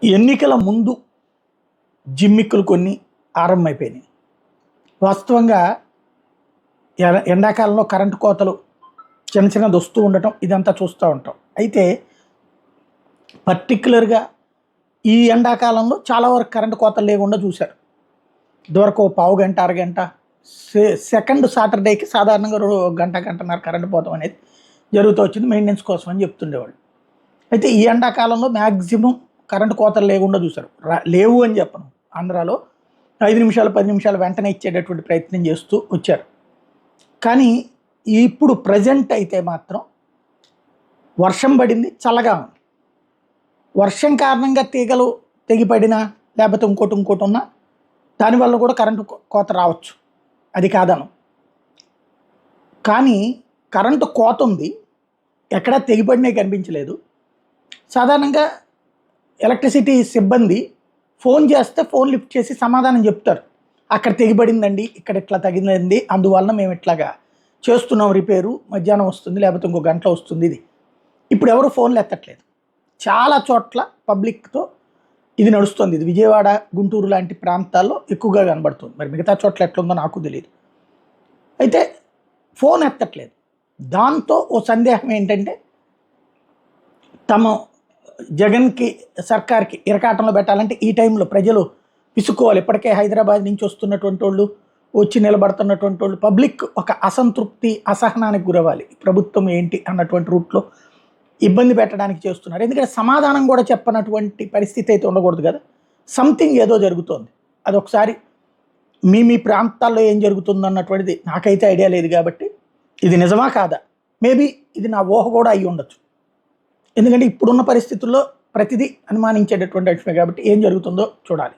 ఎన్నికల ముందు జిమ్మిక్కులు కొన్ని ఆరంభమైపోయినాయి. వాస్తవంగా ఎండాకాలంలో కరెంటు కోతలు చిన్న చిన్నది వస్తూ ఉండటం ఇదంతా చూస్తూ ఉంటాం. అయితే పర్టిక్యులర్గా ఈ ఎండాకాలంలో చాలా వరకు కరెంటు కోతలు లేకుండా చూశారు. ఇదివరకు పావు గంట అరగంట సెకండ్ సాటర్డేకి సాధారణంగా గంట గంటన్నర కరెంటు పోతాం అనేది జరుగుతూ వచ్చింది మెయింటెనెన్స్ కోసం అని చెప్తుండేవాళ్ళు. అయితే ఈ ఎండాకాలంలో మ్యాక్సిమం కరెంటు కోతలు లేకుండా చూశారు. లేవు అని చెప్పను, ఆంధ్రాలో 5 నిమిషాలు 10 నిమిషాలు వెంటనే ఇచ్చేటటువంటి ప్రయత్నం చేస్తూ వచ్చారు. కానీ ఇప్పుడు ప్రజెంట్ అయితే మాత్రం వర్షం పడింది, చల్లగా ఉంది. వర్షం కారణంగా తీగలు తెగిపడినా లేకపోతే ఇంకోటి ఉన్నా దానివల్ల కూడా కరెంటు కోత రావచ్చు, అది కాదను. కానీ కరెంటు కోత ఉంది, ఎక్కడా తెగిపడినే కనిపించలేదు. సాధారణంగా ఎలక్ట్రిసిటీ సిబ్బంది ఫోన్ చేస్తే ఫోన్ లిఫ్ట్ చేసి సమాధానం చెప్తారు. అక్కడ తెగిపడిందండి, ఇక్కడ ఇట్లా తగిలింది, అందువలన మేము ఇట్లాగా చేస్తున్నాం రిపేరు, మధ్యాహ్నం వస్తుంది లేకపోతే ఇంకో గంటలో వస్తుంది. ఇది ఇప్పుడు ఎవరు ఫోన్లు ఎత్తట్లేదు. చాలా చోట్ల పబ్లిక్తో ఇది నడుస్తుంది. ఇది విజయవాడ గుంటూరు లాంటి ప్రాంతాల్లో ఎక్కువగా కనబడుతుంది. మరి మిగతా చోట్ల ఎట్లుందో నాకు తెలియదు. అయితే ఫోన్ ఎత్తట్లేదు. దాంతో ఓ సందేహం ఏంటంటే తమ జగన్కి సర్కార్కి ఇరకాటంలో పెట్టాలంటే ఈ టైంలో ప్రజలు విసుక్కోవాలి. ఇప్పటికే హైదరాబాద్ నుంచి వస్తున్నటువంటి వాళ్ళు, వచ్చి నిలబడుతున్నటువంటి వాళ్ళు, పబ్లిక్ ఒక అసంతృప్తి అసహనానికి గురవ్వాలి. ప్రభుత్వం ఏంటి అన్నటువంటి రూట్లో ఇబ్బంది పెట్టడానికి చేస్తున్నారు. ఎందుకంటే సమాధానం కూడా చెప్పనటువంటి పరిస్థితి అయితే ఉండకూడదు కదా. సంథింగ్ ఏదో జరుగుతోంది. అదొకసారి మీ ప్రాంతాల్లో ఏం జరుగుతుంది అన్నటువంటిది నాకైతే ఐడియా లేదు కాబట్టి ఇది నిజమా కాదా, మేబీ ఇది నా ఊహ కూడా అయ్యి ఉండొచ్చు. ఎందుకంటే ఇప్పుడున్న పరిస్థితుల్లో ప్రతిదీ అనుమానించేటటువంటి అంశమే కాబట్టి ఏం జరుగుతుందో చూడాలి.